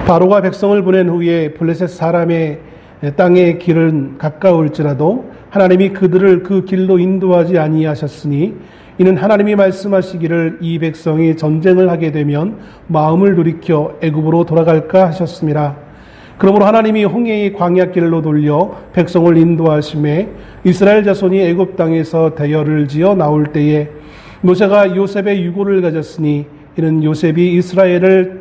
바로가 백성을 보낸 후에 블레셋 사람의 땅의 길은 가까울지라도 하나님이 그들을 그 길로 인도하지 아니하셨으니 이는 하나님이 말씀하시기를 이 백성이 전쟁을 하게 되면 마음을 돌이켜 애굽으로 돌아갈까 하셨습니다. 그러므로 하나님이 홍해의 광야길로 돌려 백성을 인도하심에 이스라엘 자손이 애굽 땅에서 대열을 지어 나올 때에 모세가 요셉의 유고를 가졌으니 이는 요셉이 이스라엘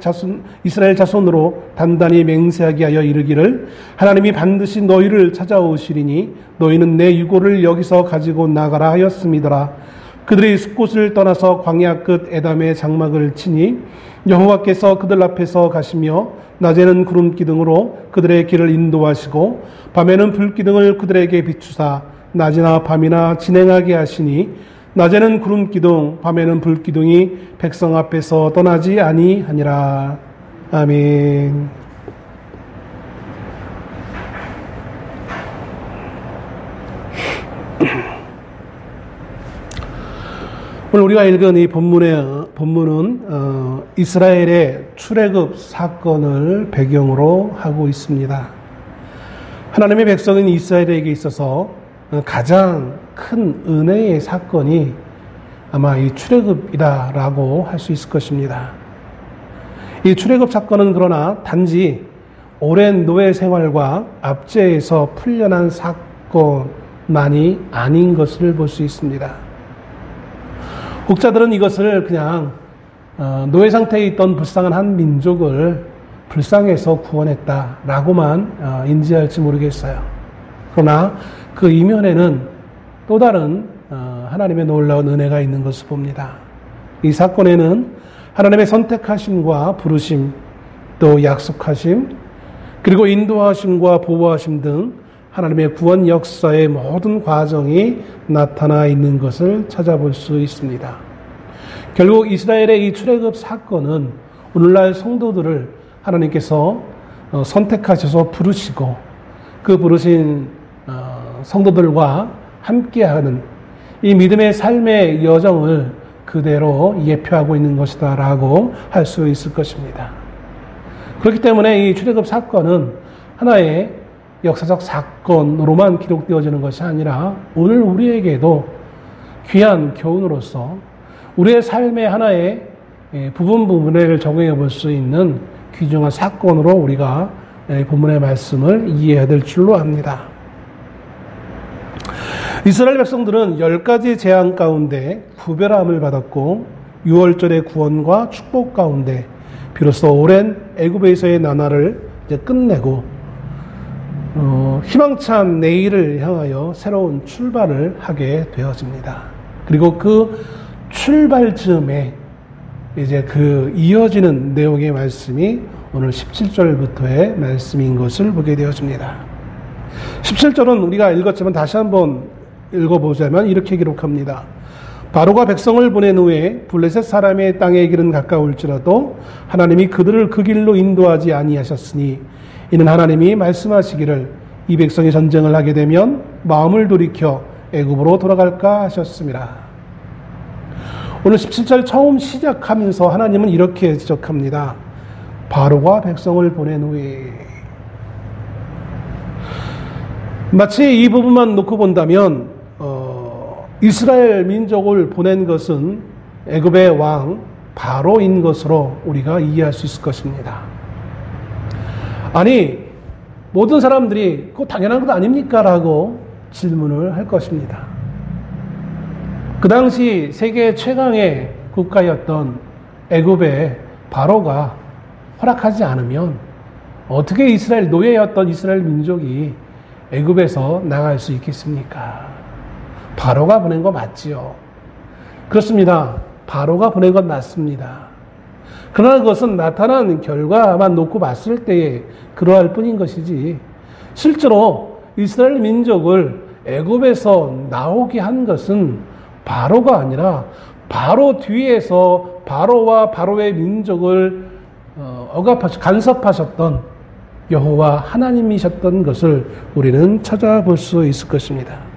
자손으로 단단히 맹세하게 하여 이르기를 하나님이 반드시 너희를 찾아오시리니 너희는 내 유고를 여기서 가지고 나가라 하였음이더라. 그들이 숲곳을 떠나서 광야 끝 에담의 장막을 치니 여호와께서 그들 앞에서 가시며 낮에는 구름 기둥으로 그들의 길을 인도하시고 밤에는 불 기둥을 그들에게 비추사 낮이나 밤이나 진행하게 하시니 낮에는 구름 기둥 밤에는 불 기둥이 백성 앞에서 떠나지 아니하니라. 아멘. 오늘 우리가 읽은 이 본문은 이스라엘의 출애굽 사건을 배경으로 하고 있습니다. 하나님의 백성인 이스라엘에게 있어서 가장 큰 은혜의 사건이 아마 이 출애굽이다라고 할 수 있을 것입니다. 이 출애굽 사건은 그러나 단지 오랜 노예 생활과 압제에서 풀려난 사건만이 아닌 것을 볼 수 있습니다. 학자들은 이것을 그냥 노예 상태에 있던 불쌍한 한 민족을 불쌍해서 구원했다라고만 인지할지 모르겠어요. 그러나 그 이면에는 또 다른 하나님의 놀라운 은혜가 있는 것을 봅니다. 이 사건에는 하나님의 선택하심과 부르심, 또 약속하심, 그리고 인도하심과 보호하심 등 하나님의 구원 역사의 모든 과정이 나타나 있는 것을 찾아볼 수 있습니다. 결국 이스라엘의 이 출애굽 사건은 오늘날 성도들을 하나님께서 선택하셔서 부르시고 그 부르신 성도들과 함께하는 이 믿음의 삶의 여정을 그대로 예표하고 있는 것이다 라고 할 수 있을 것입니다. 그렇기 때문에 이 출애굽 사건은 하나의 역사적 사건으로만 기록되어지는 것이 아니라 오늘 우리에게도 귀한 교훈으로서 우리의 삶의 하나의 부분을 적용해 볼 수 있는 귀중한 사건으로 우리가 본문의 말씀을 이해해야 될 줄로 압니다. 이스라엘 백성들은 10가지 재앙 가운데 구별함을 받았고 6월절의 구원과 축복 가운데 비로소 오랜 애굽에서의 나날을 이제 끝내고 희망찬 내일을 향하여 새로운 출발을 하게 되어집니다. 그리고 그 출발 즈음에 이제 그 이어지는 내용의 말씀이 오늘 17절부터의 말씀인 것을 보게 되어집니다. 17절은 우리가 읽었지만 다시 한번 읽어보자면 이렇게 기록합니다. 바로가 백성을 보낸 후에 블레셋 사람의 땅의 길은 가까울지라도 하나님이 그들을 그 길로 인도하지 아니하셨으니 이는 하나님이 말씀하시기를 이 백성이 전쟁을 하게 되면 마음을 돌이켜 애굽으로 돌아갈까 하셨습니다. 오늘 17절 처음 시작하면서 하나님은 이렇게 지적합니다. 바로가 백성을 보낸 후에. 마치 이 부분만 놓고 본다면 이스라엘 민족을 보낸 것은 애굽의 왕 바로인 것으로 우리가 이해할 수 있을 것입니다. 아니, 모든 사람들이 그거 당연한 것 아닙니까? 라고 질문을 할 것입니다. 그 당시 세계 최강의 국가였던 애굽의 바로가 허락하지 않으면 어떻게 이스라엘 노예였던 이스라엘 민족이 애굽에서 나갈 수 있겠습니까? 바로가 보낸 거 맞지요. 그렇습니다. 바로가 보낸 건 맞습니다. 그러나 그것은 나타난 결과만 놓고 봤을 때에 그러할 뿐인 것이지 실제로 이스라엘 민족을 애굽에서 나오게 한 것은 바로가 아니라 바로 뒤에서 바로와 바로의 민족을 간섭하셨던 여호와 하나님이셨던 것을 우리는 찾아볼 수 있을 것입니다.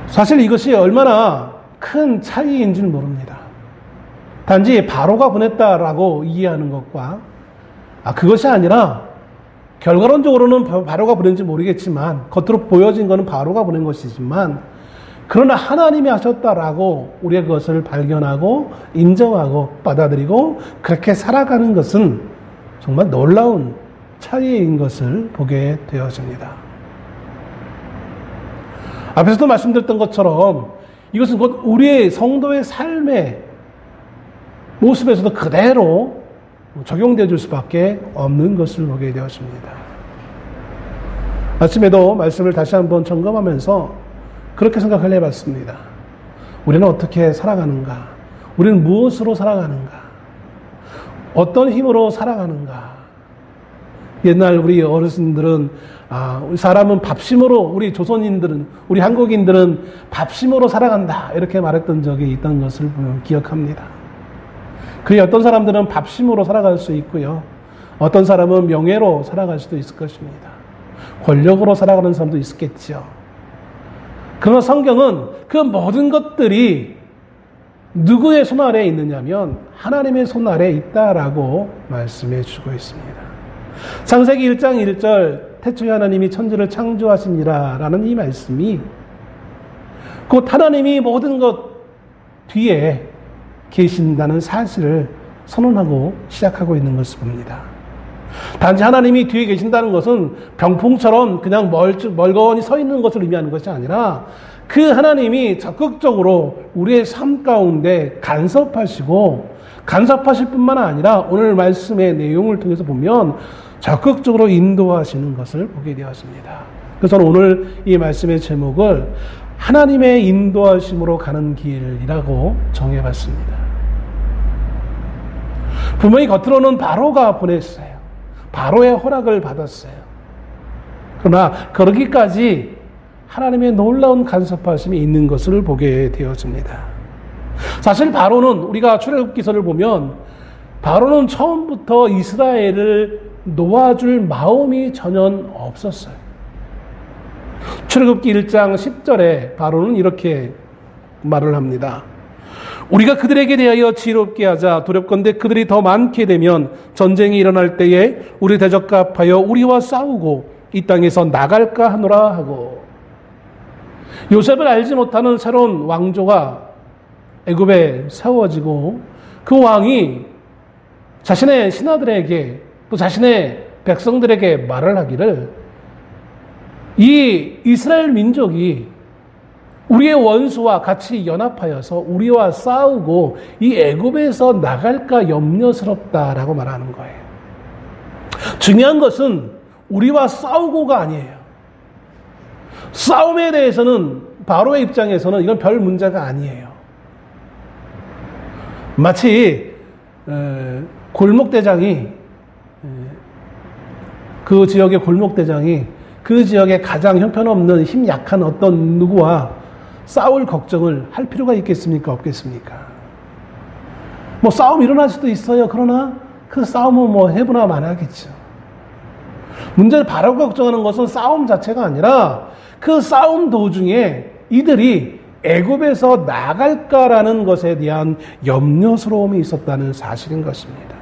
사실 이것이 얼마나 큰 차이인 줄 모릅니다. 단지 바로가 보냈다라고 이해하는 것과 그것이 아니라 결과론적으로는 바로가 보낸지 모르겠지만 겉으로 보여진 것은 바로가 보낸 것이지만 그러나 하나님이 하셨다라고 우리가 그것을 발견하고 인정하고 받아들이고 그렇게 살아가는 것은 정말 놀라운 차이인 것을 보게 되어집니다. 앞에서도 말씀드렸던 것처럼 이것은 곧 우리의 성도의 삶의 모습에서도 그대로 적용되어 줄 수밖에 없는 것을 보게 되었습니다. 아침에도 말씀을 다시 한번 점검하면서 그렇게 생각을 해봤습니다. 우리는 어떻게 살아가는가? 우리는 무엇으로 살아가는가? 어떤 힘으로 살아가는가? 옛날 우리 어르신들은 사람은 밥심으로, 우리 조선인들은, 우리 한국인들은 밥심으로 살아간다 이렇게 말했던 적이 있던 것을 기억합니다. 그리고 어떤 사람들은 밥심으로 살아갈 수 있고요. 어떤 사람은 명예로 살아갈 수도 있을 것입니다. 권력으로 살아가는 사람도 있겠죠. 그러나 성경은 그 모든 것들이 누구의 손 아래에 있느냐면 하나님의 손 아래에 있다라고 말씀해 주고 있습니다. 창세기 1장 1절 태초에 하나님이 천지를 창조하시니라 라는 이 말씀이 곧 하나님이 모든 것 뒤에 계신다는 사실을 선언하고 시작하고 있는 것을 봅니다. 단지 하나님이 뒤에 계신다는 것은 병풍처럼 그냥 멀거니 서 있는 것을 의미하는 것이 아니라 그 하나님이 적극적으로 우리의 삶 가운데 간섭하실 뿐만 아니라 오늘 말씀의 내용을 통해서 보면 적극적으로 인도하시는 것을 보게 되었습니다. 그래서 저는 오늘 이 말씀의 제목을 하나님의 인도하심으로 가는 길이라고 정해봤습니다. 분명히 겉으로는 바로가 보냈어요. 바로의 허락을 받았어요. 그러나 그러기까지 하나님의 놀라운 간섭하심이 있는 것을 보게 되었습니다. 사실 바로는 우리가 출애굽기서를 보면 바로는 처음부터 이스라엘을 놓아줄 마음이 전혀 없었어요. 출애굽기 1장 10절에 바로는 이렇게 말을 합니다. 우리가 그들에게 대하여 지혜롭게 하자. 두렵건대 그들이 더 많게 되면 전쟁이 일어날 때에 우리 대적합하여 우리와 싸우고 이 땅에서 나갈까 하노라 하고. 요셉을 알지 못하는 새로운 왕조가 애굽에 세워지고 그 왕이 자신의 신하들에게 또 자신의 백성들에게 말을 하기를 이 이스라엘 민족이 우리의 원수와 같이 연합하여서 우리와 싸우고 이 애굽에서 나갈까 염려스럽다라고 말하는 거예요. 중요한 것은 우리와 싸우고가 아니에요. 싸움에 대해서는 바로의 입장에서는 이건 별 문제가 아니에요. 마치 골목대장이 그 지역의 골목대장이 그 지역에 가장 형편없는 힘 약한 어떤 누구와 싸울 걱정을 할 필요가 있겠습니까? 없겠습니까? 뭐 싸움 일어날 수도 있어요. 그러나 그 싸움은 뭐 해보나 마나겠죠. 문제를 바라고 걱정하는 것은 싸움 자체가 아니라 그 싸움 도중에 이들이 애굽에서 나갈까라는 것에 대한 염려스러움이 있었다는 사실인 것입니다.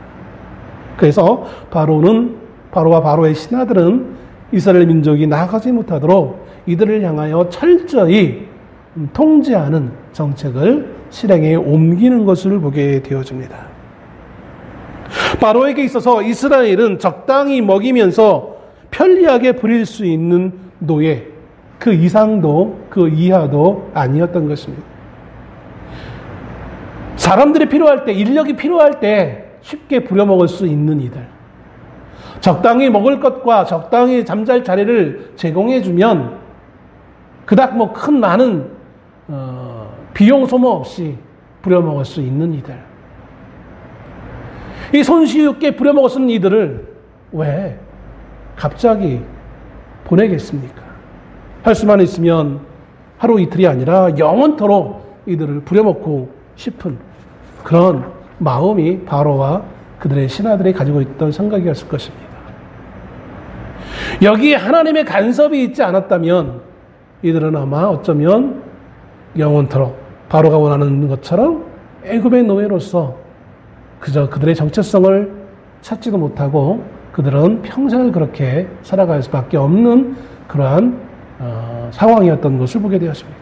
그래서 바로와 바로의 신하들은 이스라엘 민족이 나가지 못하도록 이들을 향하여 철저히 통제하는 정책을 실행에 옮기는 것을 보게 되어집니다. 바로에게 있어서 이스라엘은 적당히 먹이면서 편리하게 부릴 수 있는 노예, 그 이상도 그 이하도 아니었던 것입니다. 사람들이 필요할 때, 인력이 필요할 때 쉽게 부려먹을 수 있는 이들, 적당히 먹을 것과 적당히 잠잘 자리를 제공해주면 그닥 뭐 큰 많은 비용 소모 없이 부려먹을 수 있는 이들, 이 손쉬웁게 부려먹을 수 있는 이들을 왜 갑자기 보내겠습니까? 할 수만 있으면 하루 이틀이 아니라 영원토록 이들을 부려먹고 싶은 그런 마음이 바로와 그들의 신하들이 가지고 있던 생각이었을 것입니다. 여기에 하나님의 간섭이 있지 않았다면 이들은 아마 어쩌면 영원토록 바로가 원하는 것처럼 애굽의 노예로서 그저 그들의 정체성을 찾지도 못하고 그들은 평생을 그렇게 살아갈 수밖에 없는 그러한 상황이었던 것을 보게 되었습니다.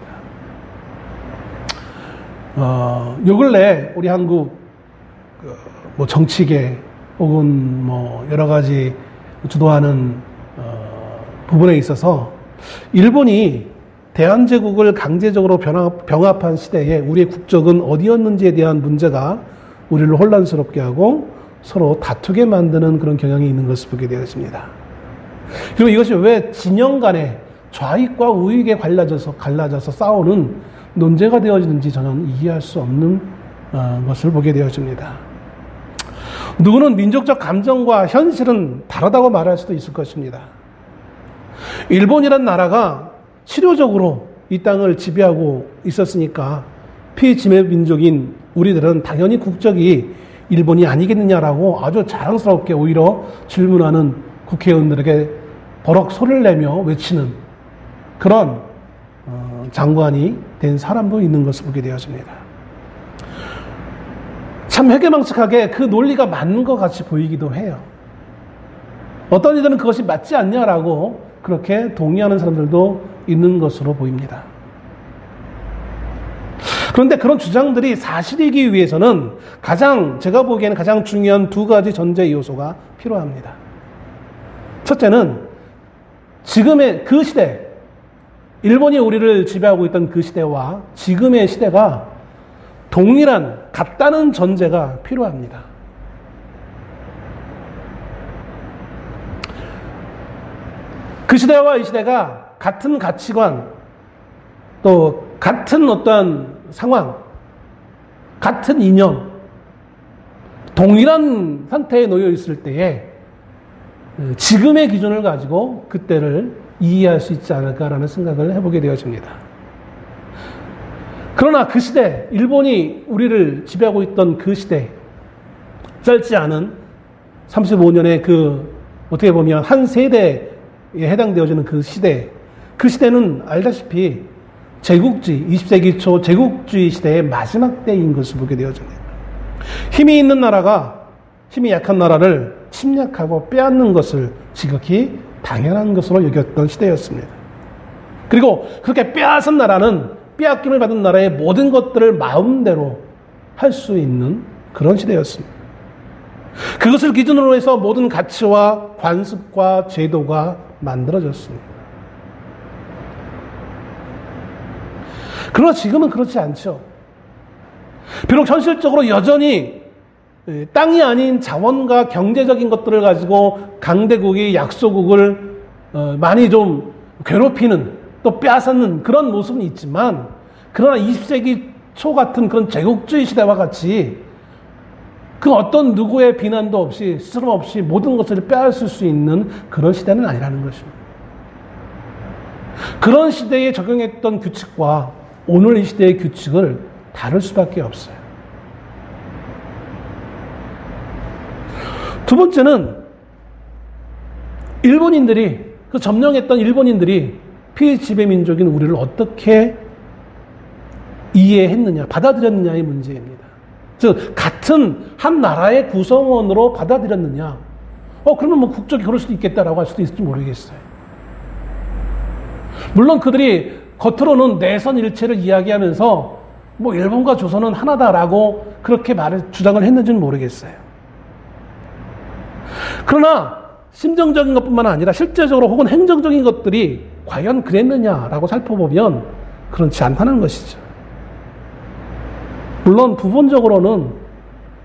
요 근래 우리 한국 뭐 정치계 혹은 뭐 여러 가지 주도하는 부분에 있어서 일본이 대한제국을 강제적으로 병합한 시대에 우리의 국적은 어디였는지에 대한 문제가 우리를 혼란스럽게 하고 서로 다투게 만드는 그런 경향이 있는 것을 보게 되었습니다. 그리고 이것이 왜 진영 간에 좌익과 우익에 갈라져서 싸우는 논제가 되어지는지 저는 이해할 수 없는 것을 보게 되어집니다. 누구는 민족적 감정과 현실은 다르다고 말할 수도 있을 것입니다. 일본이란 나라가 치료적으로 이 땅을 지배하고 있었으니까 피지배 민족인 우리들은 당연히 국적이 일본이 아니겠느냐라고 아주 자랑스럽게 오히려 질문하는 국회의원들에게 버럭 소리를 내며 외치는 그런 장관이 된 사람도 있는 것을 보게 되었습니다. 참 회개망측하게 그 논리가 맞는 것 같이 보이기도 해요. 어떤 이들은 그것이 맞지 않냐라고 그렇게 동의하는 사람들도 있는 것으로 보입니다. 그런데 그런 주장들이 사실이기 위해서는 제가 보기에는 가장 중요한 두 가지 전제 요소가 필요합니다. 첫째는 지금의 그 시대, 일본이 우리를 지배하고 있던 그 시대와 지금의 시대가 동일한, 같다는 전제가 필요합니다. 그 시대와 이 시대가 같은 가치관, 또 같은 어떠한 상황, 같은 이념, 동일한 상태에 놓여 있을 때에 지금의 기준을 가지고 그때를 이해할 수 있지 않을까라는 생각을 해보게 되어집니다. 그러나 그 시대, 일본이 우리를 지배하고 있던 그 시대, 짧지 않은 35년의 어떻게 보면 한 세대에 해당되어지는 그 시대는 알다시피 제국주의, 20세기 초 제국주의 시대의 마지막 때인 것을 보게 되어집니다. 힘이 있는 나라가 힘이 약한 나라를 침략하고 빼앗는 것을 지극히 당연한 것으로 여겼던 시대였습니다. 그리고 그렇게 빼앗은 나라는 빼앗김을 받은 나라의 모든 것들을 마음대로 할 수 있는 그런 시대였습니다. 그것을 기준으로 해서 모든 가치와 관습과 제도가 만들어졌습니다. 그러나 지금은 그렇지 않죠. 비록 현실적으로 여전히 땅이 아닌 자원과 경제적인 것들을 가지고 강대국이 약소국을 많이 좀 괴롭히는, 또 빼앗는 그런 모습은 있지만, 그러나 20세기 초 같은 그런 제국주의 시대와 같이 그 어떤 누구의 비난도 없이, 스스럼 없이 모든 것을 빼앗을 수 있는 그런 시대는 아니라는 것입니다. 그런 시대에 적용했던 규칙과 오늘 이 시대의 규칙을 다를 수밖에 없어요. 두 번째는 점령했던 일본인들이 피지배민족인 우리를 어떻게 이해했느냐, 받아들였느냐의 문제입니다. 즉, 같은 한 나라의 구성원으로 받아들였느냐. 그러면 뭐 국적이 그럴 수도 있겠다라고 할 수도 있을지 모르겠어요. 물론 그들이 겉으로는 내선 일체를 이야기하면서 뭐 일본과 조선은 하나다라고 그렇게 주장을 했는지는 모르겠어요. 그러나 심정적인 것뿐만 아니라 실제적으로 혹은 행정적인 것들이 과연 그랬느냐라고 살펴보면 그렇지 않다는 것이죠. 물론 부분적으로는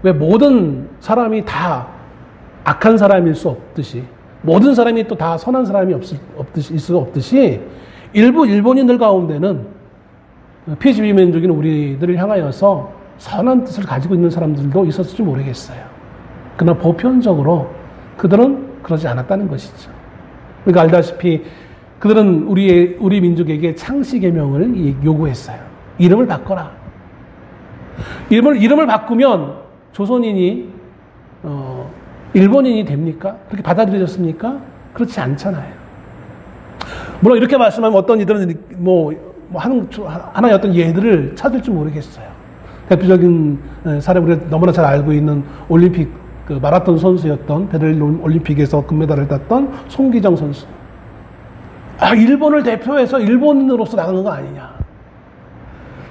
왜 모든 사람이 다 악한 사람일 수 없듯이, 모든 사람이 또 다 선한 사람이 있을 수 없듯이, 일부 일본인들 가운데는 피지배민족인 우리들을 향하여서 선한 뜻을 가지고 있는 사람들도 있었을지 모르겠어요. 그러나 보편적으로 그들은 그러지 않았다는 것이죠. 그러니까 알다시피 그들은 우리 민족에게 창씨개명을 요구했어요. 이름을 바꿔라. 이름을 바꾸면 조선인이 일본인이 됩니까? 그렇게 받아들여졌습니까? 그렇지 않잖아요. 물론 이렇게 말씀하면 어떤 이들은 하나의 어떤 예들을 찾을지 모르겠어요. 대표적인 사례 우리가 너무나 잘 알고 있는 올림픽 그 마라톤 선수였던 베를린 올림픽에서 금메달을 땄던 송기정 선수. 일본을 대표해서 일본인으로서 나가는 거 아니냐.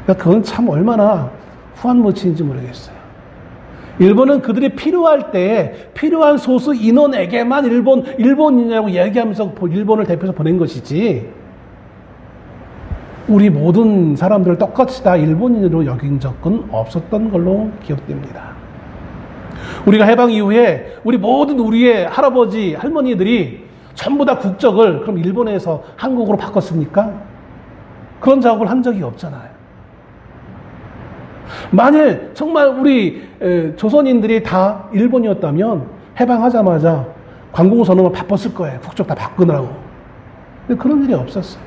그건 참 얼마나 후한무치인지 모르겠어요. 일본은 그들이 필요할 때에 필요한 소수 인원에게만 일본이냐고 얘기하면서 일본을 대표해서 보낸 것이지, 우리 모든 사람들을 똑같이 다 일본인으로 여긴 적은 없었던 걸로 기억됩니다. 우리가 해방 이후에 우리의 할아버지, 할머니들이 전부 다 국적을 그럼 일본에서 한국으로 바꿨습니까? 그런 작업을 한 적이 없잖아요. 만일 정말 우리 조선인들이 다 일본이었다면 해방하자마자 관공서능을 바빴을 거예요. 국적 다 바꾸느라고. 근데 그런 일이 없었어요.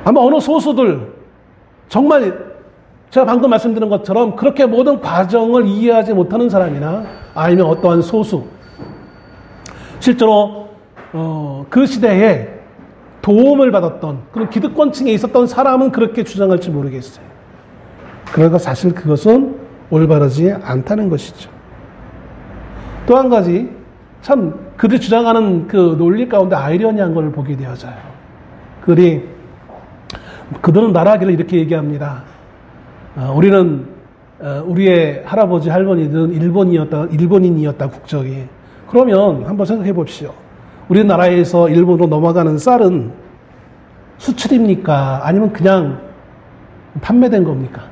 아마 어느 소수들, 정말 제가 방금 말씀드린 것처럼 그렇게 모든 과정을 이해하지 못하는 사람이나 아니면 어떠한 소수, 실제로 그 시대에 도움을 받았던 그런 기득권층에 있었던 사람은 그렇게 주장할지 모르겠어요. 그러나 사실 그것은 올바르지 않다는 것이죠. 또 한 가지, 참 그들이 주장하는 그 논리 가운데 아이러니한 걸 보게 되어져요. 그들은 나라기를 이렇게 얘기합니다. 우리는 우리의 할아버지 할머니들은 일본인이었다 국적이. 그러면 한번 생각해 봅시오. 우리나라에서 일본으로 넘어가는 쌀은 수출입니까? 아니면 그냥 판매된 겁니까?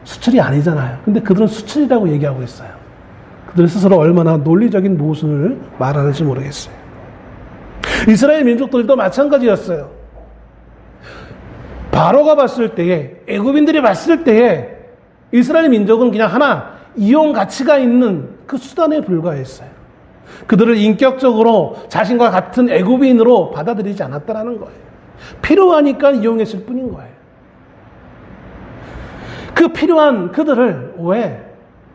수출이 아니잖아요. 근데 그들은 수출이라고 얘기하고 있어요. 그들 스스로 얼마나 논리적인 모순을 말하는지 모르겠어요. 이스라엘 민족들도 마찬가지였어요. 바로가 봤을 때에, 애굽인들이 봤을 때에 이스라엘 민족은 그냥 하나 이용 가치가 있는 그 수단에 불과했어요. 그들을 인격적으로 자신과 같은 애굽인으로 받아들이지 않았다는 거예요. 필요하니까 이용했을 뿐인 거예요. 그 필요한 그들을 왜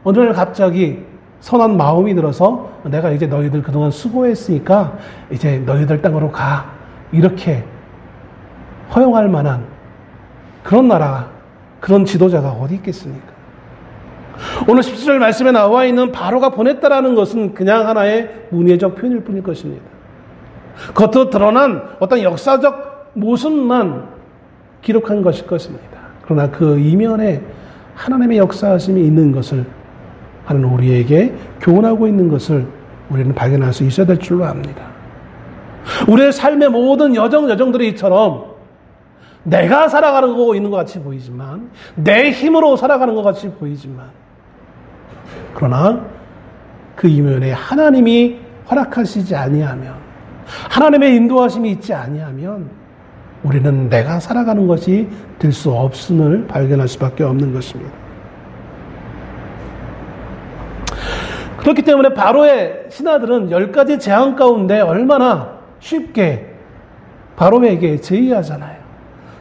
오늘 갑자기 선한 마음이 들어서 내가 이제 너희들 그동안 수고했으니까 이제 너희들 땅으로 가, 이렇게 허용할 만한 그런 나라, 그런 지도자가 어디 있겠습니까? 오늘 17절 말씀에 나와 있는 바로가 보냈다라는 것은 그냥 하나의 문예적 표현일 뿐일 것입니다. 겉으로 드러난 어떤 역사적 모습만 기록한 것일 것입니다. 그러나 그 이면에 하나님의 역사하심이 있는 것을, 하나님 우리에게 교훈하고 있는 것을 우리는 발견할 수 있어야 될 줄로 압니다. 우리의 삶의 모든 여정들이 이처럼 내가 살아가고 있는 것 같이 보이지만, 내 힘으로 살아가는 것 같이 보이지만, 그러나 그 이면에 하나님이 허락하시지 아니하면, 하나님의 인도하심이 있지 아니하면 우리는 내가 살아가는 것이 될 수 없음을 발견할 수밖에 없는 것입니다. 그렇기 때문에 바로의 신하들은 10가지 재앙 가운데 얼마나 쉽게 바로에게 제의하잖아요.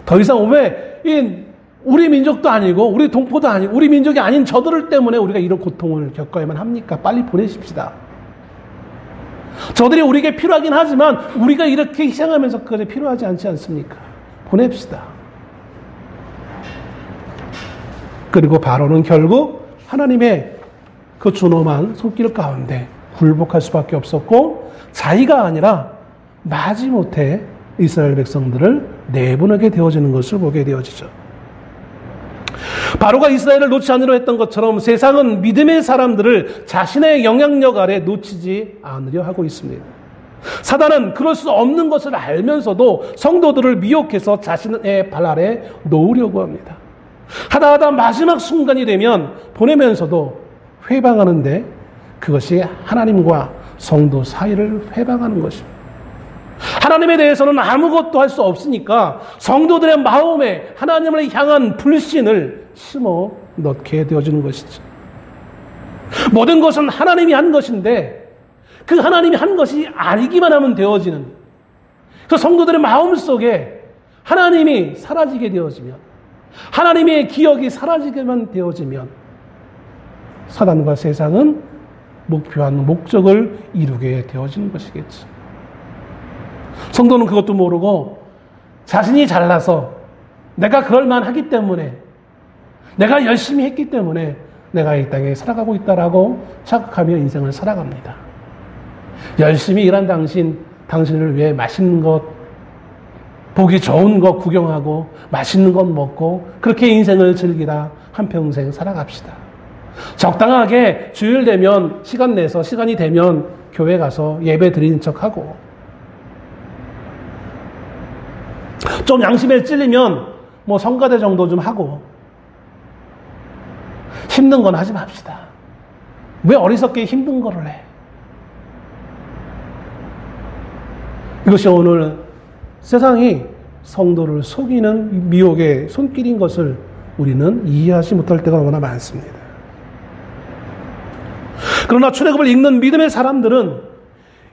더 이상 왜 우리 민족도 아니고 우리 동포도 아니고 우리 민족이 아닌 저들을 때문에 우리가 이런 고통을 겪어야만 합니까? 빨리 보내십시다. 저들이 우리에게 필요하긴 하지만 우리가 이렇게 희생하면서 그것이 필요하지 않지 않습니까? 보냅시다. 그리고 바로는 결국 하나님의 그 준엄한 손길 가운데 굴복할 수밖에 없었고, 자기가 아니라 마지못해 이스라엘 백성들을 내보내게 되어지는 것을 보게 되어지죠. 바로가 이스라엘을 놓지 않으려 했던 것처럼 세상은 믿음의 사람들을 자신의 영향력 아래 놓치지 않으려 하고 있습니다. 사단은 그럴 수 없는 것을 알면서도 성도들을 미혹해서 자신의 발 아래 놓으려고 합니다. 하다 마지막 순간이 되면 보내면서도 회방하는데, 그것이 하나님과 성도 사이를 회방하는 것입니다. 하나님에 대해서는 아무것도 할 수 없으니까 성도들의 마음에 하나님을 향한 불신을 심어 넣게 되어지는 것이죠. 모든 것은 하나님이 한 것인데 그 하나님이 한 것이 아니기만 하면 되어지는, 그 성도들의 마음 속에 하나님이 사라지게 되어지면, 하나님의 기억이 사라지게만 되어지면 사단과 세상은 목표한 목적을 이루게 되어지는 것이겠죠. 성도는 그것도 모르고 자신이 잘나서 내가 그럴만하기 때문에, 내가 열심히 했기 때문에 내가 이 땅에 살아가고 있다라고 착각하며 인생을 살아갑니다. 열심히 일한 당신을 위해 맛있는 것, 보기 좋은 것 구경하고 맛있는 것 먹고 그렇게 인생을 즐기다 한평생 살아갑시다. 적당하게 주일 되면 시간 내서 시간이 되면 교회 가서 예배 드리는 척하고, 좀 양심에 찔리면 뭐 성가대 정도 좀 하고, 힘든 건 하지 맙시다. 왜 어리석게 힘든 거를 해? 이것이 오늘 세상이 성도를 속이는 미혹의 손길인 것을 우리는 이해하지 못할 때가 너무나 많습니다. 그러나 출애굽을 읽는 믿음의 사람들은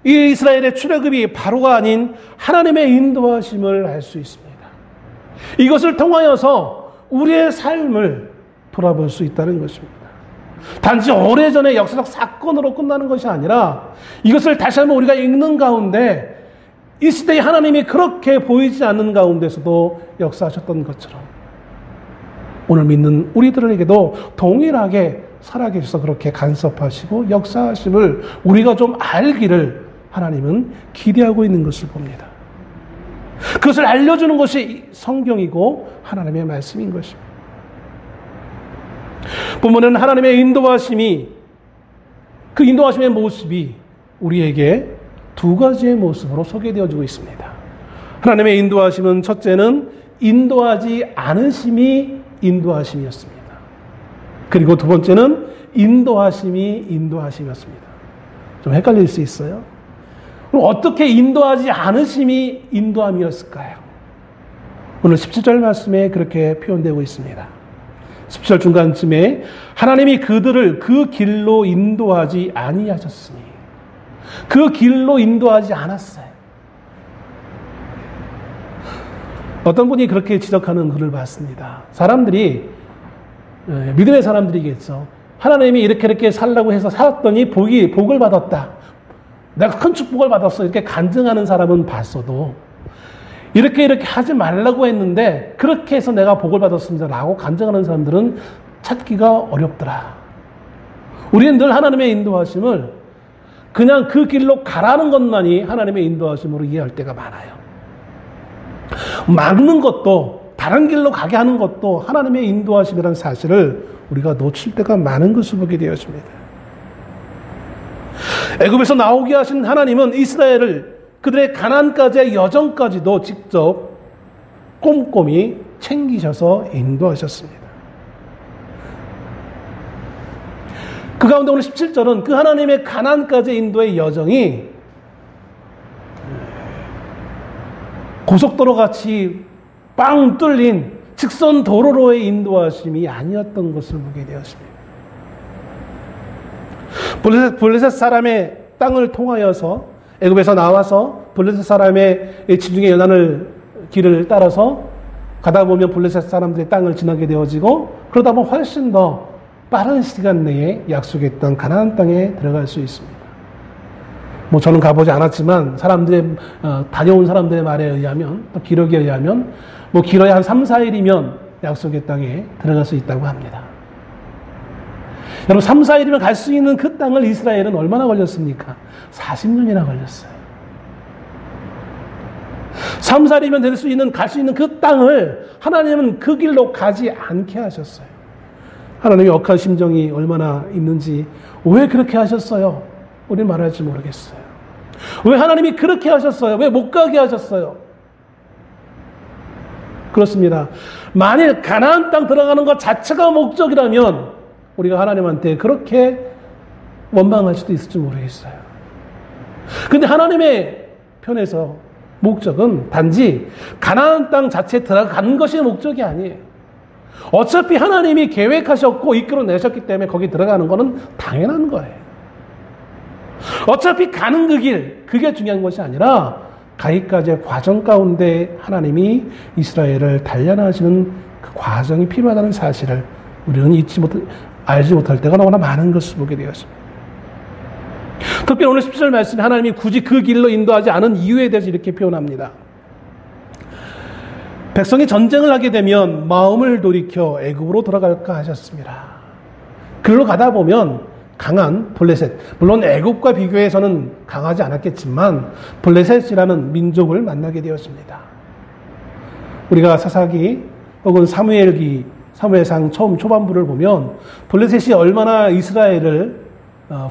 이 이스라엘의 출애굽이 바로가 아닌 하나님의 인도하심을 알 수 있습니다. 이것을 통하여서 우리의 삶을 돌아볼 수 있다는 것입니다. 단지 오래전의 역사적 사건으로 끝나는 것이 아니라 이것을 다시 한번 우리가 읽는 가운데 이 시대에 하나님이 그렇게 보이지 않는 가운데서도 역사하셨던 것처럼 오늘 믿는 우리들에게도 동일하게 살아계셔서 그렇게 간섭하시고 역사하심을 우리가 좀 알기를 하나님은 기대하고 있는 것을 봅니다. 그것을 알려주는 것이 성경이고 하나님의 말씀인 것입니다. 본문은 하나님의 인도하심이, 그 인도하심의 모습이 우리에게 두 가지의 모습으로 소개되어지고 있습니다. 하나님의 인도하심은 첫째는 인도하지 않으심이 인도하심이었습니다. 그리고 두 번째는 인도하심이 인도하심이었습니다. 좀 헷갈릴 수 있어요. 그럼 어떻게 인도하지 않으심이 인도함이었을까요? 오늘 17절 말씀에 그렇게 표현되고 있습니다. 17절 중간쯤에 하나님이 그들을 그 길로 인도하지 아니하셨으니, 그 길로 인도하지 않았어요. 어떤 분이 그렇게 지적하는 글을 봤습니다. 사람들이, 믿음의 사람들이겠죠. 하나님이 이렇게 살라고 해서 살았더니 복을 받았다. 내가 큰 축복을 받았어. 이렇게 간증하는 사람은 봤어도 이렇게 하지 말라고 했는데 그렇게 해서 내가 복을 받았습니다 라고 간증하는 사람들은 찾기가 어렵더라. 우리는 늘 하나님의 인도하심을 그냥 그 길로 가라는 것만이 하나님의 인도하심으로 이해할 때가 많아요. 막는 것도, 다른 길로 가게 하는 것도 하나님의 인도하심이라는 사실을 우리가 놓칠 때가 많은 것을 보게 되었습니다. 애굽에서 나오게 하신 하나님은 이스라엘을 그들의 가나안까지의 여정까지도 직접 꼼꼼히 챙기셔서 인도하셨습니다. 그 가운데 오늘 17절은 그 하나님의 가나안까지의 인도의 여정이 고속도로 같이 빵 뚫린 직선 도로로의 인도하심이 아니었던 것을 보게 되었습니다. 블레셋 사람의 땅을 통하여서 애굽에서 나와서 블레셋 사람의 지중해 연안을 길을 따라서 가다 보면 블레셋 사람들의 땅을 지나게 되어지고, 그러다 보면 훨씬 더 빠른 시간 내에 약속했던 가나안 땅에 들어갈 수 있습니다. 뭐 저는 가보지 않았지만 다녀온 사람들의 말에 의하면, 또 기록에 의하면 뭐 길어야 한 3, 4일이면 약속의 땅에 들어갈 수 있다고 합니다. 여러분, 3, 4일이면 갈 수 있는 그 땅을 이스라엘은 얼마나 걸렸습니까? 40년이나 걸렸어요. 3, 4일이면 갈 수 있는 그 땅을 하나님은 그 길로 가지 않게 하셨어요. 하나님의 억한 심정이 얼마나 있는지, 왜 그렇게 하셨어요? 우리는 말할지 모르겠어요. 왜 하나님이 그렇게 하셨어요? 왜 못 가게 하셨어요? 그렇습니다. 만일 가나안 땅 들어가는 것 자체가 목적이라면 우리가 하나님한테 그렇게 원망할 수도 있을지 모르겠어요. 그런데 하나님의 편에서 목적은 단지 가나안 땅 자체에 들어가는 것이 목적이 아니에요. 어차피 하나님이 계획하셨고 이끌어내셨기 때문에 거기 들어가는 것은 당연한 거예요. 어차피 가는 그 길, 그게 중요한 것이 아니라 가기까지의 과정 가운데 하나님이 이스라엘을 단련하시는 그 과정이 필요하다는 사실을 우리는 알지 못할 때가 너무나 많은 것을 보게 되었습니다. 특별히 오늘 17절 말씀에 하나님이 굳이 그 길로 인도하지 않은 이유에 대해서 이렇게 표현합니다. 백성이 전쟁을 하게 되면 마음을 돌이켜 애굽으로 돌아갈까 하셨습니다. 그리로 가다 보면 강한 블레셋, 물론 애굽과 비교해서는 강하지 않았겠지만 블레셋이라는 민족을 만나게 되었습니다. 우리가 사사기 혹은 사무엘기, 사무엘상 처음 초반부를 보면 블레셋이 얼마나 이스라엘을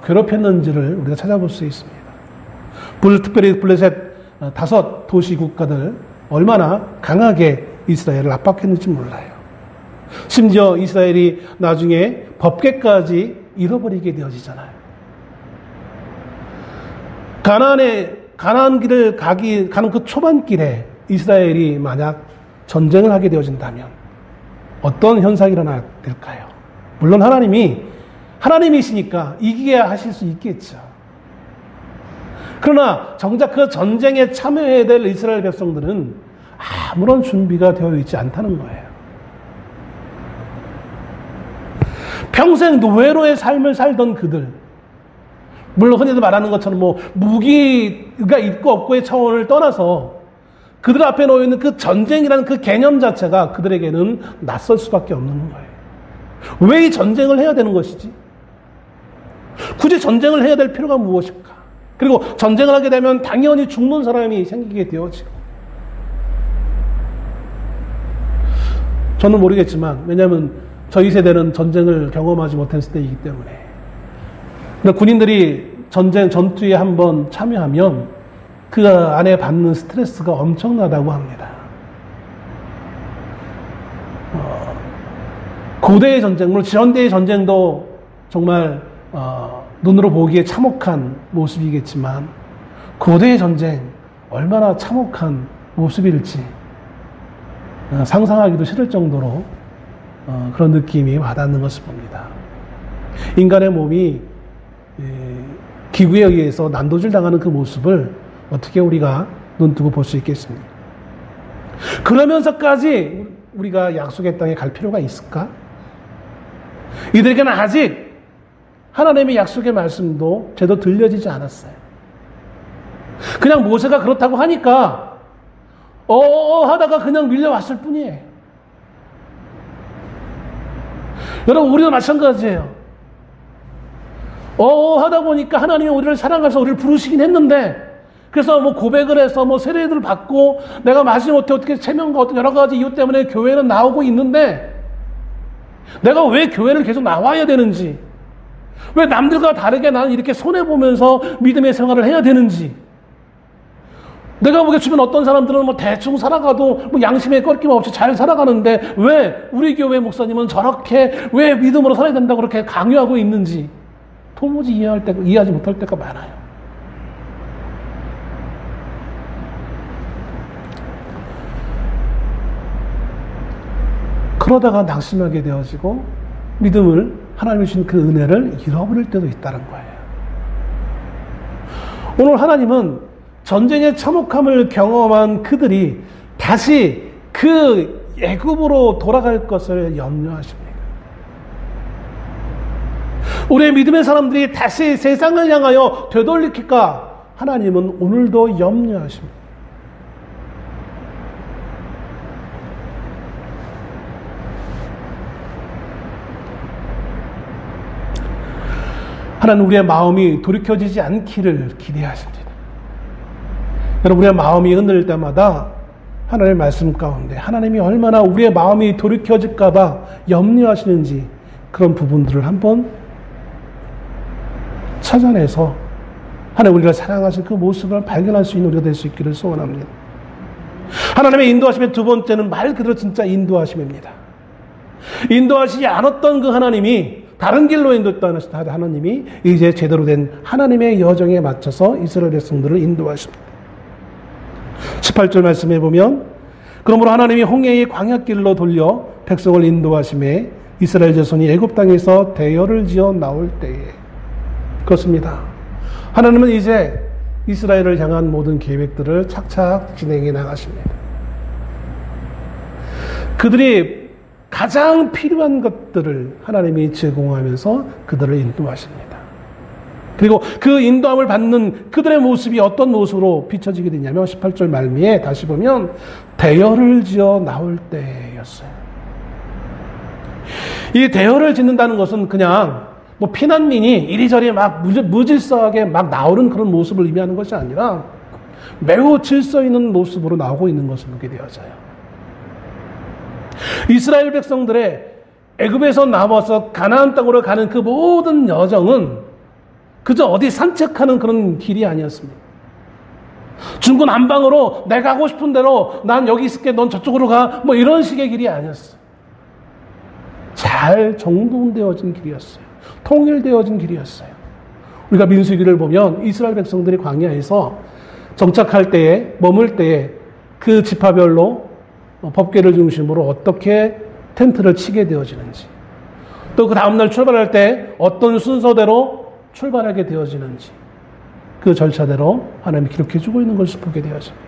괴롭혔는지를 우리가 찾아볼 수 있습니다. 특별히 블레셋 5 도시 국가들 얼마나 강하게 이스라엘을 압박했는지 몰라요. 심지어 이스라엘이 나중에 법궤까지 잃어버리게 되어지잖아요. 가나안 길을 가는 그 초반길에 이스라엘이 만약 전쟁을 하게 되어진다면 어떤 현상이 일어나야 될까요? 물론 하나님이시니까 이기게 하실 수 있겠죠. 그러나 정작 그 전쟁에 참여해야 될 이스라엘 백성들은 아무런 준비가 되어 있지 않다는 거예요. 평생 노예로의 삶을 살던 그들, 물론 흔히들 말하는 것처럼 무기가 있고 없고의 차원을 떠나서 그들 앞에 놓여 있는 그 전쟁이라는 그 개념 자체가 그들에게는 낯설 수밖에 없는 거예요. 왜 이 전쟁을 해야 되는 것이지? 굳이 전쟁을 해야 될 필요가 무엇일까? 그리고 전쟁을 하게 되면 당연히 죽는 사람이 생기게 되어지고, 저는 모르겠지만, 왜냐하면 저희 세대는 전쟁을 경험하지 못한 세대이기 때문에. 그러니까 군인들이 전투에 한번 참여하면 그 안에 받는 스트레스가 엄청나다고 합니다. 고대의 전쟁, 물론 지원대의 전쟁도 정말 눈으로 보기에 참혹한 모습이겠지만 고대의 전쟁 얼마나 참혹한 모습일지 상상하기도 싫을 정도로 그런 느낌이 와닿는 것을 봅니다. 인간의 몸이 기구에 의해서 난도질 당하는 그 모습을 어떻게 우리가 눈뜨고 볼 수 있겠습니까? 그러면서까지 우리가 약속의 땅에 갈 필요가 있을까? 이들에게는 아직 하나님의 약속의 말씀도 제대로 들려지지 않았어요. 그냥 모세가 그렇다고 하니까 하다가 그냥 밀려왔을 뿐이에요. 여러분, 우리도 마찬가지예요. 하다 보니까 하나님이 우리를 사랑해서 우리를 부르시긴 했는데, 그래서 고백을 해서 세례를 받고 내가 마지못해 어떻게 체면과 어떤 여러 가지 이유 때문에 교회는 나오고 있는데, 내가 왜 교회를 계속 나와야 되는지, 왜 남들과 다르게 나는 이렇게 손해보면서 믿음의 생활을 해야 되는지, 내가 보기에 주변 어떤 사람들은 대충 살아가도 양심에 꺾임 없이 잘 살아가는데 왜 우리 교회 목사님은 저렇게 왜 믿음으로 살아야 된다고 그렇게 강요하고 있는지 도무지 이해하지 못할 때가 많아요. 그러다가 낙심하게 되어지고 믿음을, 하나님이 주신 그 은혜를 잃어버릴 때도 있다는 거예요. 오늘 하나님은 전쟁의 참혹함을 경험한 그들이 다시 그 애굽으로 돌아갈 것을 염려하십니다. 우리의 믿음의 사람들이 다시 세상을 향하여 되돌릴까 하나님은 오늘도 염려하십니다. 하나님 우리의 마음이 돌이켜지지 않기를 기대하십니다. 여러분, 우리의 마음이 흔들릴 때마다 하나님의 말씀 가운데 하나님이 얼마나 우리의 마음이 돌이켜질까 봐 염려하시는지 그런 부분들을 한번 찾아내서 하나님 우리가 사랑하신 그 모습을 발견할 수 있는 우리가 될 수 있기를 소원합니다. 하나님의 인도하심의 두 번째는 말 그대로 진짜 인도하심입니다. 인도하시지 않았던 그 하나님이, 다른 길로 인도했던 하나님이 이제 제대로 된 하나님의 여정에 맞춰서 이스라엘 백성들을 인도하십니다. 18절 말씀해 보면, 그러므로 하나님이 홍해의 광야길로 돌려 백성을 인도하심에 이스라엘 자손이 애굽 땅에서 대열을 지어 나올 때에. 그렇습니다. 하나님은 이제 이스라엘을 향한 모든 계획들을 착착 진행해 나가십니다. 그들이 가장 필요한 것들을 하나님이 제공하면서 그들을 인도하십니다. 그리고 그 인도함을 받는 그들의 모습이 어떤 모습으로 비춰지게 되냐면 18절 말미에 다시 보면 대열을 지어 나올 때였어요. 이 대열을 짓는다는 것은 그냥 뭐 피난민이 이리저리 막 무질서하게 막 나오는 그런 모습을 의미하는 것이 아니라 매우 질서 있는 모습으로 나오고 있는 것을 보게 되어져요. 이스라엘 백성들의 애굽에서 나와서 가나안 땅으로 가는 그 모든 여정은 그저 어디 산책하는 그런 길이 아니었습니다. 중구난방으로 내가 가고 싶은 대로 난 여기 있을게, 넌 저쪽으로 가, 뭐 이런 식의 길이 아니었어요. 잘 정돈되어진 길이었어요. 통일되어진 길이었어요. 우리가 민수기를 보면 이스라엘 백성들이 광야에서 정착할 때에, 머물 때에 그 지파별로 법궤를 중심으로 어떻게 텐트를 치게 되어지는지, 또 그 다음날 출발할 때 어떤 순서대로 출발하게 되어지는지, 그 절차대로 하나님이 기록해주고 있는 것을 보게 되어집니다.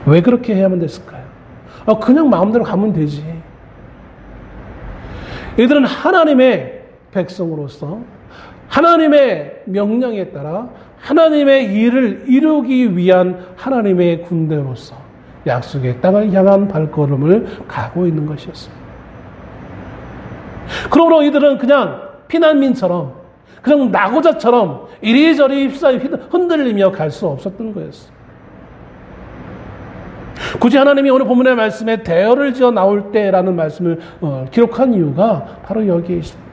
왜 그렇게 해야만 됐을까요? 그냥 마음대로 가면 되지. 이들은 하나님의 백성으로서 하나님의 명령에 따라 하나님의 일을 이루기 위한 하나님의 군대로서 약속의 땅을 향한 발걸음을 가고 있는 것이었습니다. 그러므로 이들은 그냥 피난민처럼, 그냥 낙오자처럼 이리저리 휩싸여 흔들리며 갈 수 없었던 거였어요. 굳이 하나님이 오늘 본문의 말씀에 대열을 지어 나올 때라는 말씀을 기록한 이유가 바로 여기에 있습니다.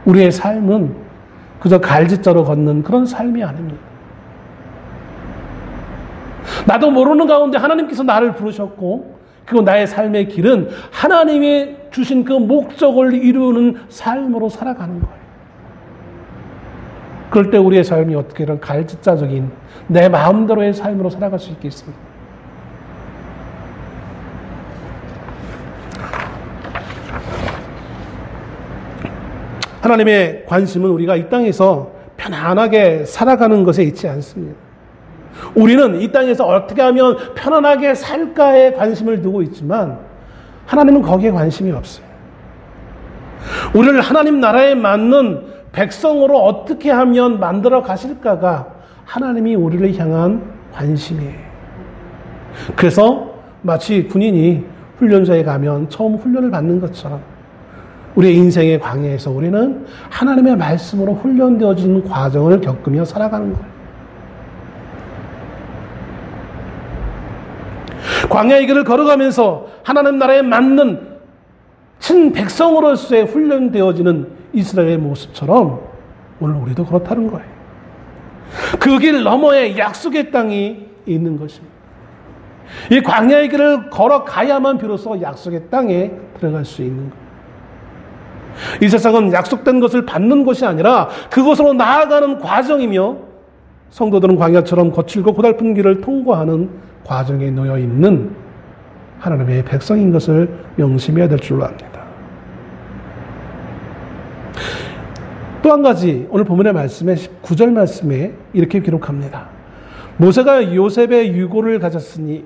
우리의 삶은 그저 갈짓자로 걷는 그런 삶이 아닙니다. 나도 모르는 가운데 하나님께서 나를 부르셨고, 그리고 나의 삶의 길은 하나님이 주신 그 목적을 이루는 삶으로 살아가는 거예요. 그럴 때 우리의 삶이 어떻게든 갈짓자적인 내 마음대로의 삶으로 살아갈 수 있겠습니다. 하나님의 관심은 우리가 이 땅에서 편안하게 살아가는 것에 있지 않습니다. 우리는 이 땅에서 어떻게 하면 편안하게 살까에 관심을 두고 있지만 하나님은 거기에 관심이 없어요. 우리를 하나님 나라에 맞는 백성으로 어떻게 하면 만들어 가실까가 하나님이 우리를 향한 관심이에요. 그래서 마치 군인이 훈련소에 가면 처음 훈련을 받는 것처럼 우리의 인생의 광야에서 우리는 하나님의 말씀으로 훈련되어지는 과정을 겪으며 살아가는 거예요. 광야의 길을 걸어가면서 하나님 나라에 맞는 친백성으로서의 훈련되어지는 이스라엘의 모습처럼 오늘 우리도 그렇다는 거예요. 그 길 너머에 약속의 땅이 있는 것입니다. 이 광야의 길을 걸어가야만 비로소 약속의 땅에 들어갈 수 있는 거예요. 이 세상은 약속된 것을 받는 것이 아니라 그곳으로 나아가는 과정이며, 성도들은 광야처럼 거칠고 고달픈 길을 통과하는 과정에 놓여 있는 하나님의 백성인 것을 명심해야 될 줄로 압니다. 또 한 가지 오늘 본문의 말씀에 19절 말씀에 이렇게 기록합니다. 모세가 요셉의 유고를 가졌으니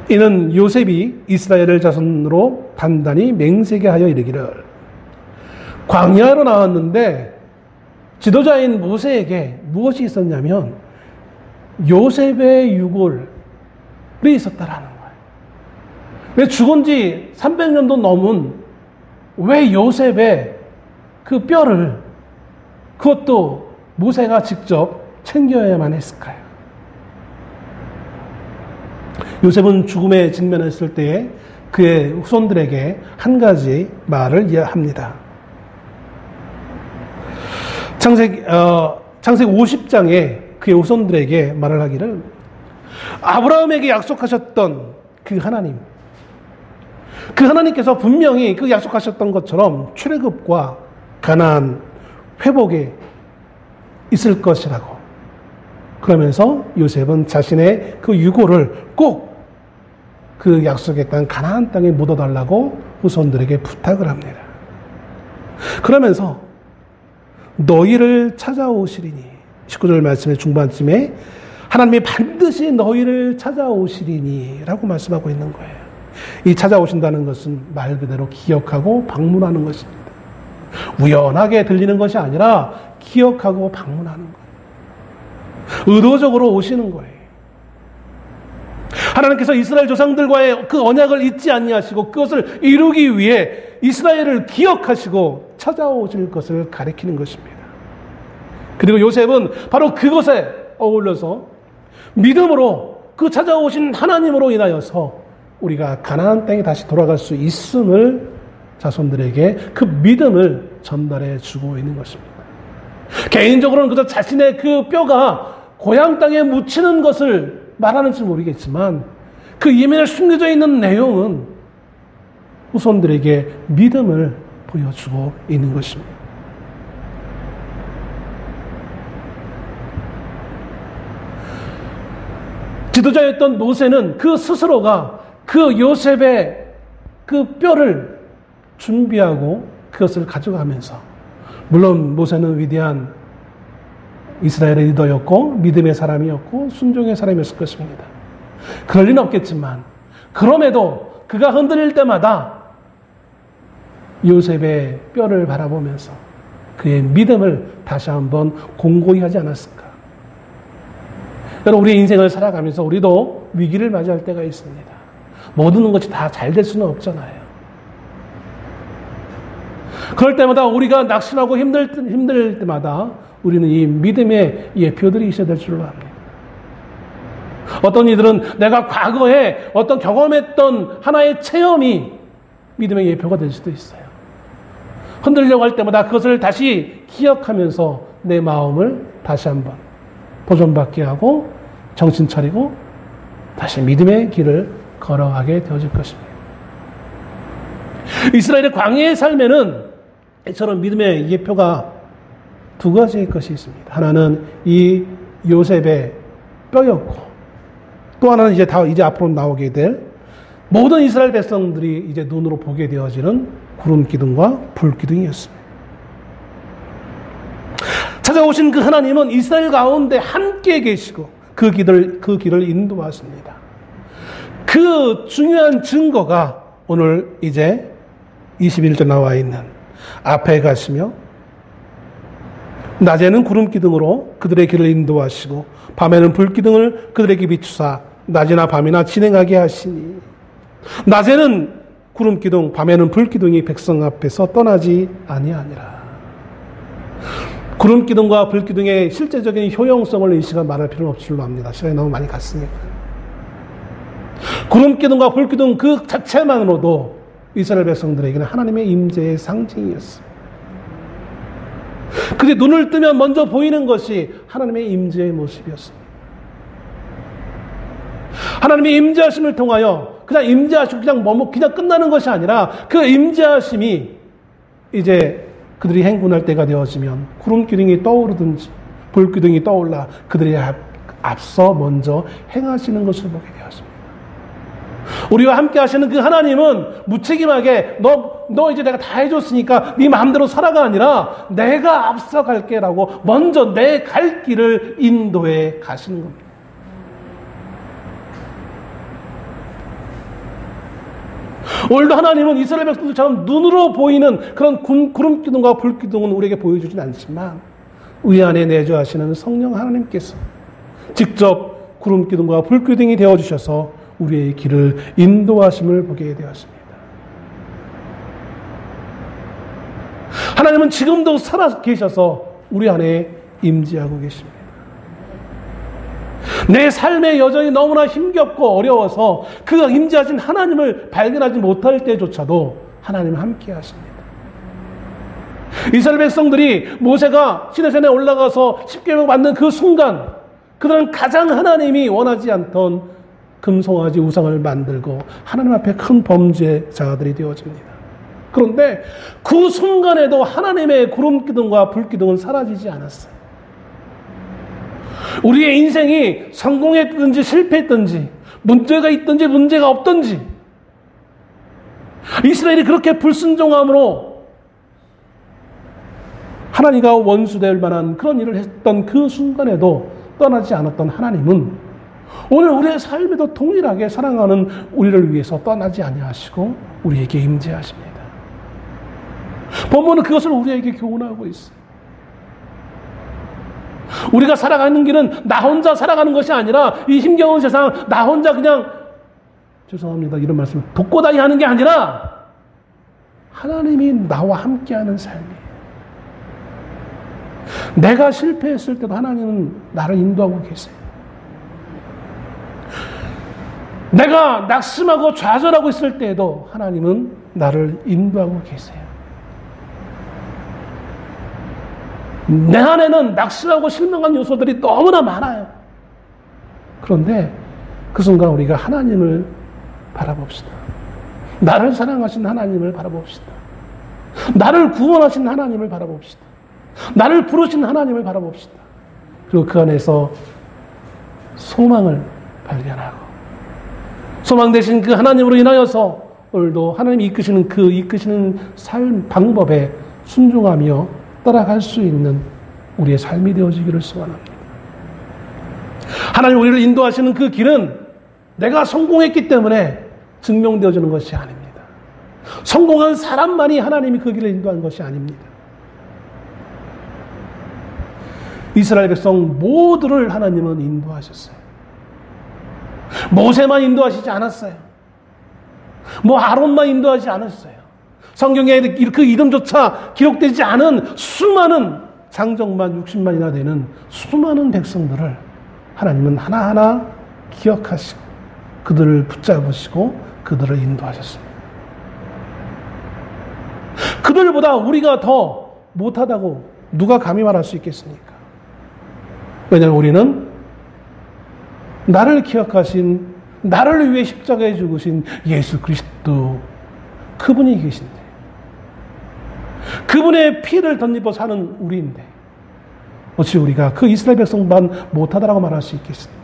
이는 요셉이 이스라엘을 자손으로 단단히 맹세게 하여 이르기를. 광야로 나왔는데 지도자인 모세에게 무엇이 있었냐면 요셉의 유골이 있었다라는 거예요. 왜 죽은 지 300년도 넘은 왜 요셉의 그 뼈를, 그것도 모세가 직접 챙겨야만 했을까요? 요셉은 죽음에 직면했을 때에 그의 후손들에게 한 가지 말을 합니다. 창세기 50장에 그의 후손들에게 말을 하기를, 아브라함에게 약속하셨던 그 하나님께서 분명히 그 약속하셨던 것처럼 출애굽과 가나안 회복에 있을 것이라고. 그러면서 요셉은 자신의 그 유고를 꼭 그 약속의 땅 가나안 땅에 묻어달라고 후손들에게 부탁을 합니다. 그러면서 너희를 찾아오시리니, 19절 말씀의 중반쯤에 하나님이 반드시 너희를 찾아오시리니 라고 말씀하고 있는 거예요. 이 찾아오신다는 것은 말 그대로 기억하고 방문하는 것입니다. 우연하게 들리는 것이 아니라 기억하고 방문하는 거예요. 의도적으로 오시는 거예요. 하나님께서 이스라엘 조상들과의 그 언약을 잊지 아니하시고 그것을 이루기 위해 이스라엘을 기억하시고 찾아오실 것을 가리키는 것입니다. 그리고 요셉은 바로 그것에 어울려서 믿음으로 그 찾아오신 하나님으로 인하여서 우리가 가나안 땅에 다시 돌아갈 수 있음을 자손들에게 그 믿음을 전달해 주고 있는 것입니다. 개인적으로는 그저 자신의 그 뼈가 고향 땅에 묻히는 것을 말하는지 모르겠지만 그 이면에 숨겨져 있는 내용은 후손들에게 믿음을 보여주고 있는 것입니다. 지도자였던 모세는 그 스스로가 그 요셉의 그 뼈를 준비하고 그것을 가져가면서, 물론 모세는 위대한 이스라엘의 리더였고 믿음의 사람이었고 순종의 사람이었을 것입니다. 그럴 리는 없겠지만 그럼에도 그가 흔들릴 때마다 요셉의 뼈를 바라보면서 그의 믿음을 다시 한번 공고히 하지 않았을까. 여러분, 우리의 인생을 살아가면서 우리도 위기를 맞이할 때가 있습니다. 모든 것이 다 잘 될 수는 없잖아요. 그럴 때마다 우리가 낙심하고 힘들 때마다 우리는 이 믿음의 예표들이 있어야 될 줄로 압니다. 어떤 이들은 내가 과거에 어떤 경험했던 하나의 체험이 믿음의 예표가 될 수도 있어요. 흔들려고 할 때마다 그것을 다시 기억하면서 내 마음을 다시 한번 도전받게 하고 정신 차리고 다시 믿음의 길을 걸어가게 되어질 것입니다. 이스라엘의 광야의 삶에는 이처럼 믿음의 예표가 두 가지의 것이 있습니다. 하나는 이 요셉의 뼈였고, 또 하나는 이제 앞으로 나오게 될 모든 이스라엘 백성들이 이제 눈으로 보게 되어지는 구름 기둥과 불 기둥이었습니다. 찾아오신 그 하나님은 이스라엘 가운데 함께 계시고 그 길을 인도하십니다. 그 중요한 증거가 오늘 이제 21절 나와 있는 앞에 가시며 낮에는 구름 기둥으로 그들의 길을 인도하시고 밤에는 불 기둥을 그들에게 비추사 낮이나 밤이나 진행하게 하시니, 낮에는 구름 기둥 밤에는 불 기둥이 백성 앞에서 떠나지 아니하니라. 구름 기둥과 불 기둥의 실제적인 효용성을 이 시간 말할 필요는 없을 줄로 압니다. 시간이 너무 많이 갔으니까. 구름 기둥과 불 기둥 그 자체만으로도 이스라엘 백성들에게는 하나님의 임재의 상징이었습니다. 그게 눈을 뜨면 먼저 보이는 것이 하나님의 임재의 모습이었습니다. 하나님의 임재하심을 통하여 그냥 임재하시고 그냥 끝나는 것이 아니라 그 임재하심이 이제 그들이 행군할 때가 되어지면 구름 기둥이 떠오르든지 불 기둥이 떠올라 그들이 앞서 먼저 행하시는 것을 보게 되었습니다. 우리와 함께 하시는 그 하나님은 무책임하게 너 이제 내가 다 해줬으니까 네 마음대로 살아가 아니라 내가 앞서갈게 라고 먼저 내 갈 길을 인도해 가시는 겁니다. 오늘도 하나님은 이스라엘 백성들처럼 눈으로 보이는 그런 구름 기둥과 불 기둥은 우리에게 보여주진 않지만 우리 안에 내주하시는 성령 하나님께서 직접 구름 기둥과 불 기둥이 되어주셔서 우리의 길을 인도하심을 보게 되었습니다. 하나님은 지금도 살아 계셔서 우리 안에 임재하고 계십니다. 내 삶에 여전히 너무나 힘겹고 어려워서 그 임재하신 하나님을 발견하지 못할 때조차도 하나님은 함께 하십니다. 이스라엘 백성들이 모세가 시내산에 올라가서 십계명 만든 그 순간 그들은 가장 하나님이 원하지 않던 금송아지 우상을 만들고 하나님 앞에 큰 범죄자들이 되어집니다. 그런데 그 순간에도 하나님의 구름 기둥과 불 기둥은 사라지지 않았어요. 우리의 인생이 성공했든지 실패했든지 문제가 있든지 문제가 없든지 이스라엘이 그렇게 불순종함으로 하나님과 원수될 만한 그런 일을 했던 그 순간에도 떠나지 않았던 하나님은 오늘 우리의 삶에도 동일하게 사랑하는 우리를 위해서 떠나지 아니하시고 우리에게 임재하십니다. 본문은 그것을 우리에게 교훈하고 있어요. 우리가 살아가는 길은 나 혼자 살아가는 것이 아니라 이 힘겨운 세상 나 혼자 그냥 죄송합니다. 이런 말씀 독고다이 하는 게 아니라 하나님이 나와 함께하는 삶이에요. 내가 실패했을 때도 하나님은 나를 인도하고 계세요. 내가 낙심하고 좌절하고 있을 때에도 하나님은 나를 인도하고 계세요. 내 안에는 낙심하고 실망한 요소들이 너무나 많아요. 그런데 그 순간 우리가 하나님을 바라봅시다. 나를 사랑하신 하나님을 바라봅시다. 나를 구원하신 하나님을 바라봅시다. 나를 부르신 하나님을 바라봅시다. 그리고 그 안에서 소망을 발견하고 소망 되신 그 하나님으로 인하여서 오늘도 하나님이 이끄시는 그 이끄시는 삶 방법에 순종하며 따라갈 수 있는 우리의 삶이 되어지기를 소원합니다. 하나님 우리를 인도하시는 그 길은 내가 성공했기 때문에 증명되어지는 것이 아닙니다. 성공한 사람만이 하나님이 그 길을 인도한 것이 아닙니다. 이스라엘 백성 모두를 하나님은 인도하셨어요. 모세만 인도하시지 않았어요. 아론만 인도하지 않았어요. 성경에 그 이름조차 기록되지 않은 수많은 장정만 60만이나 되는 수많은 백성들을 하나님은 하나하나 기억하시고 그들을 붙잡으시고 그들을 인도하셨습니다. 그들보다 우리가 더 못하다고 누가 감히 말할 수 있겠습니까? 왜냐하면 우리는 나를 기억하신, 나를 위해 십자가에 죽으신 예수 그리스도 그분이 계신데 그분의 피를 덧입어 사는 우리인데 어찌 우리가 그 이스라엘 백성만 못하다라고 말할 수 있겠습니까?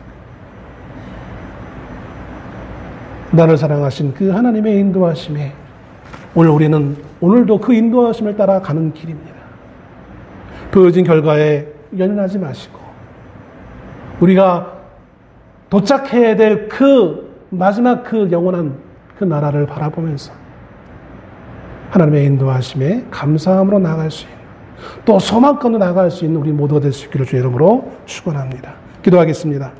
나를 사랑하신 그 하나님의 인도하심에 오늘 우리는 오늘도 그 인도하심을 따라 가는 길입니다. 보여진 결과에 연연하지 마시고 우리가 도착해야 될 그 마지막 그 영원한 그 나라를 바라보면서 하나님의 인도하심에 감사함으로 나아갈 수 있는 또 소망감으로 나아갈 수 있는 우리 모두가 될 수 있기를 주의 이름으로 축원합니다. 기도하겠습니다.